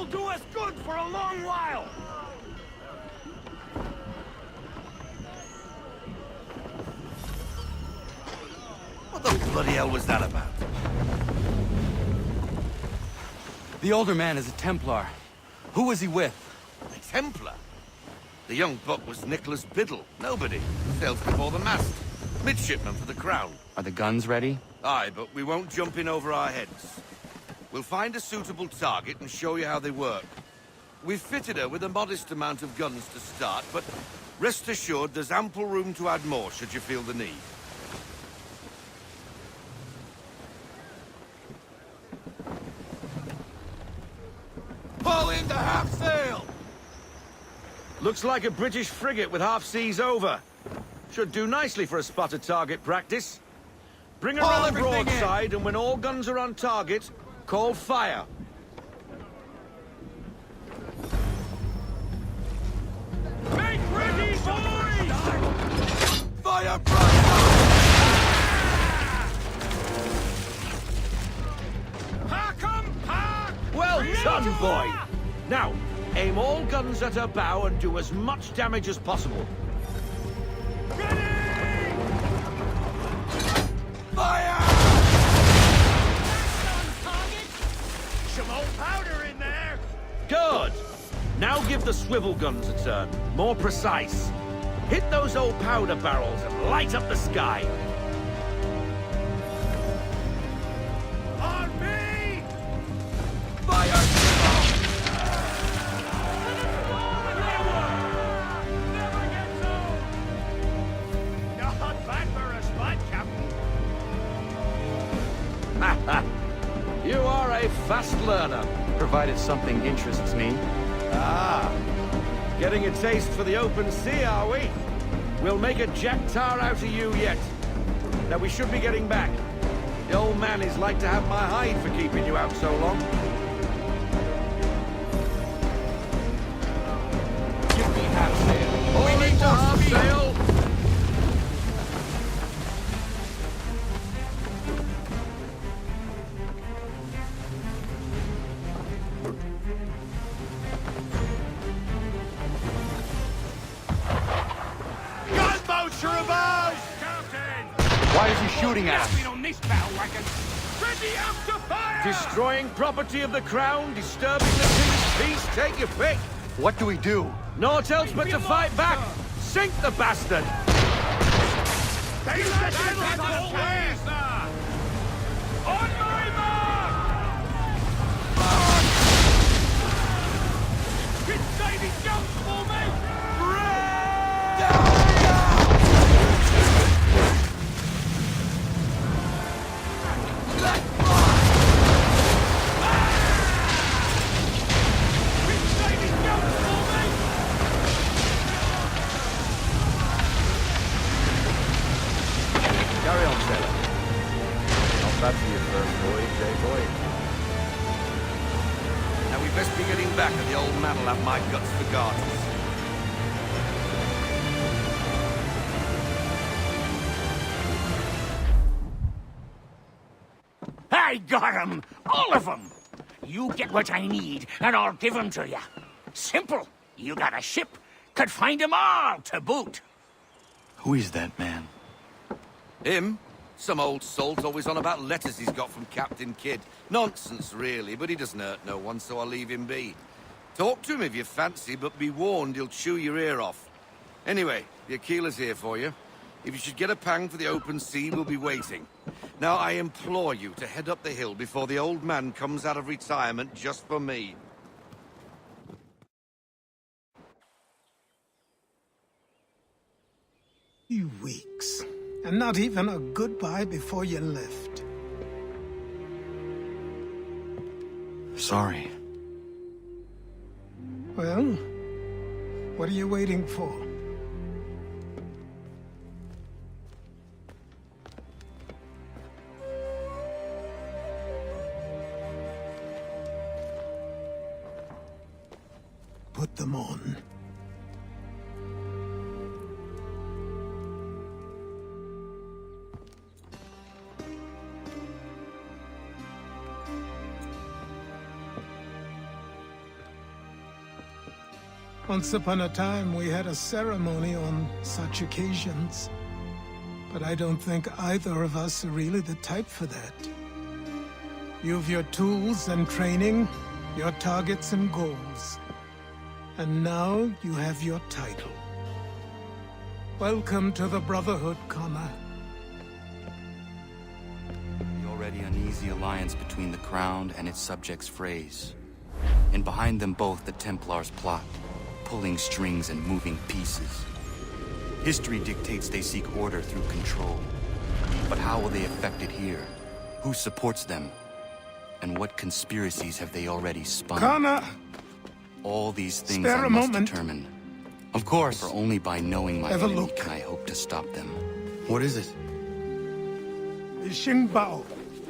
will do us good for a long while! What the bloody hell was that about? The older man is a Templar. Who was he with? A Templar? The young buck was Nicholas Biddle. Nobody. Sails before the mast. Midshipman for the Crown. Are the guns ready? Aye, but we won't jump in over our heads. We'll find a suitable target and show you how they work. We've fitted her with a modest amount of guns to start, but rest assured there's ample room to add more should you feel the need. Pull into half sail! Looks like a British frigate with half seas over. Should do nicely for a spotted target practice. Bring her on broadside, and when all guns are on target, call fire. Make ready, boys! Fire, brother! Pack 'em, pack! Well done, boy! Now, aim all guns at her bow and do as much damage as possible. Ready! Fire! Some old powder in there! Good! Now give the swivel guns a turn. More precise. Hit those old powder barrels and light up the sky. On me! Fire! Never gets old! Not bad for a spot, Captain. You are a fast learner. Provided something interests me. Ah, getting a taste for the open sea, are we? We'll make a jack tar out of you yet. Now we should be getting back. The old man is like to have my hide for keeping you out so long. Give me half sail. We need to half sail. Gunboats are about! Captain! Why is he shooting at us? Been on this battle wagon! Ready up to fire! Destroying property of the crown, disturbing the king's peace, take your pick. What do we do? Naught else but to fight back. Sink the bastard. They let it always! On my mark! It's Davy Jones for me! It's Davy Jones for me! Carry on, sailor. Not bad for your first voyage, eh, boy? Now we best be getting back, or the old man will have my guts for garters. I got 'em! All of 'em! You get what I need, and I'll give 'em to you. Simple. You got a ship, could find 'em all to boot. Who is that man? Him? Some old salt always on about letters he's got from Captain Kidd. Nonsense, really, but he doesn't hurt no one, so I'll leave him be. Talk to him if you fancy, but be warned he'll chew your ear off. Anyway, the Aquila's here for you. If you should get a pang for the open sea, we'll be waiting. Now, I implore you to head up the hill before the old man comes out of retirement just for me. You weeks. And not even a goodbye before you left. Sorry. Well, what are you waiting for? Put them on. Once upon a time, we had a ceremony on such occasions. But I don't think either of us are really the type for that. You've your tools and training, your targets and goals. And now you have your title. Welcome to the Brotherhood, Connor. The already uneasy alliance between the Crown and its subjects frays. And behind them both the Templars plot, pulling strings and moving pieces. History dictates they seek order through control. But how will they affect it here? Who supports them? And what conspiracies have they already spun? Connor! All these things Spare I a must moment. determine. Of course, for only by knowing my Have a enemy look. can I hope to stop them. What is it? The Xingbao,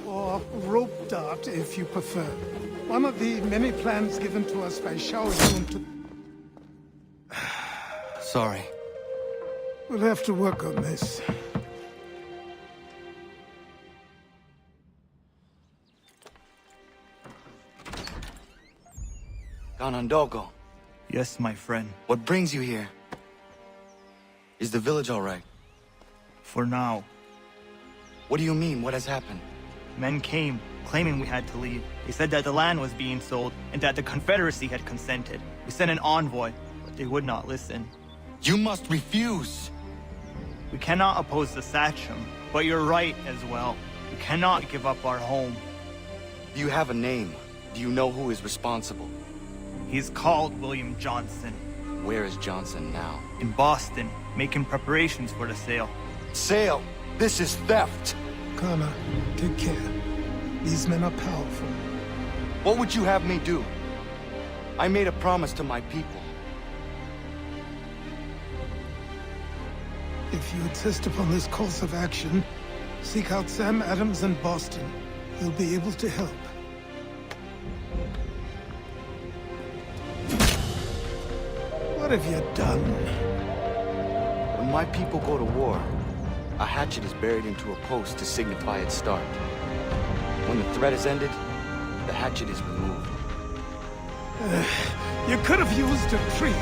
or rope dart if you prefer. One of the many plans given to us by Xiao Yun to... Sorry. We'll have to work on this. Ganondogo, Yes, my friend. what brings you here? Is the village all right? For now. What do you mean? What has happened? Men came, claiming we had to leave. They said that the land was being sold, and that the Confederacy had consented. We sent an envoy, but they would not listen. You must refuse! We cannot oppose the Sachem, but you're right as well. We cannot give up our home. Do you have a name? Do you know who is responsible? He's called William Johnson. Where is Johnson now? In Boston, making preparations for the sale. Sale! This is theft! Connor, take care. These men are powerful. What would you have me do? I made a promise to my people. If you insist upon this course of action, seek out Sam Adams in Boston. He'll be able to help. What have you done? When my people go to war, a hatchet is buried into a post to signify its start. When the threat is ended, the hatchet is removed. You could have used a tree.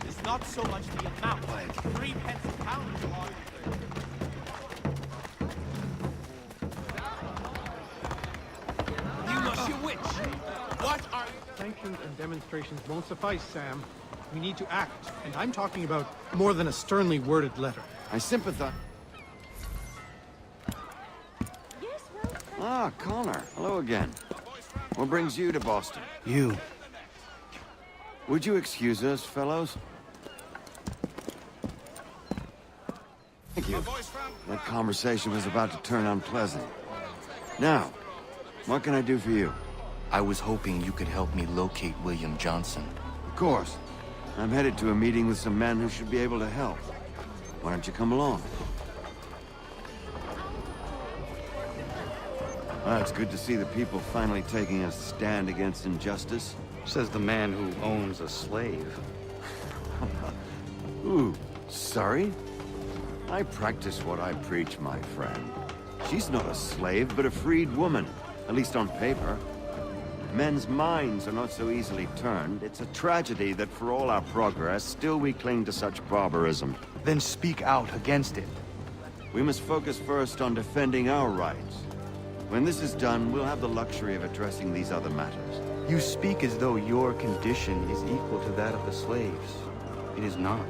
It's not so much the amount. 3 pence a pound is hard. You must, you witch! What are you? Sanctions and demonstrations won't suffice, Sam. We need to act, and I'm talking about more than a sternly worded letter. I sympathize. Ah, Connor. Hello again. What brings you to Boston? You. Would you excuse us, fellows? Thank you. That conversation was about to turn unpleasant. Now, what can I do for you? I was hoping you could help me locate William Johnson. Of course. I'm headed to a meeting with some men who should be able to help. Why don't you come along? Well, it's good to see the people finally taking a stand against injustice. Says the man who owns a slave. Ooh, sorry? I practice what I preach, my friend. She's not a slave, but a freed woman, at least on paper. Men's minds are not so easily turned. It's a tragedy that for all our progress, still we cling to such barbarism. Then speak out against it. We must focus first on defending our rights. When this is done, we'll have the luxury of addressing these other matters. You speak as though your condition is equal to that of the slaves. It is not.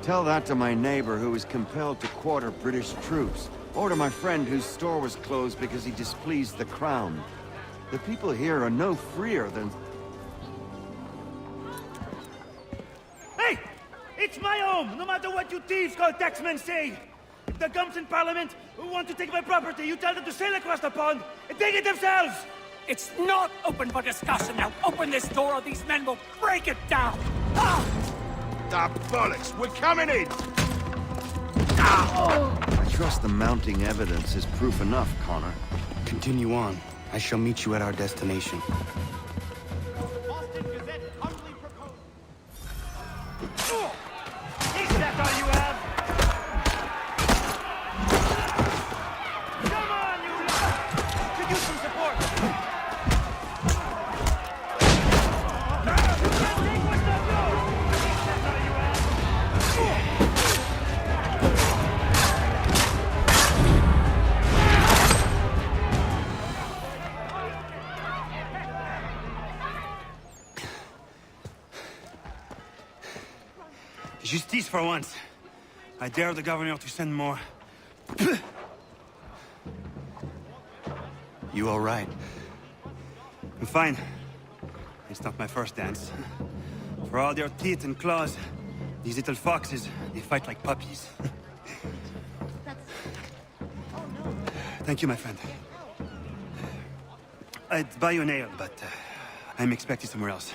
Tell that to my neighbor who was compelled to quarter British troops, or to my friend whose store was closed because he displeased the crown. The people here are no freer than... Hey! It's my home, no matter what you thieves called taxmen say. If the gums in Parliament want to take my property, you tell them to sail across the pond and take it themselves! It's not open for discussion now. Open this door or these men will break it down. Ah! Ah, bollocks! We're coming in! I trust the mounting evidence is proof enough, Connor. Continue on. I shall meet you at our destination. Boston Gazette humbly proposed. Is that all you have? Come on, you lot! Could use some support! You can't take what's not yours! Is that all you have? Justice for once. I dare the governor to send more. You all right? I'm fine. It's not my first dance. For all their teeth and claws, these little foxes, they fight like puppies. Thank you, my friend. I'd buy you an ale, but I'm expected somewhere else.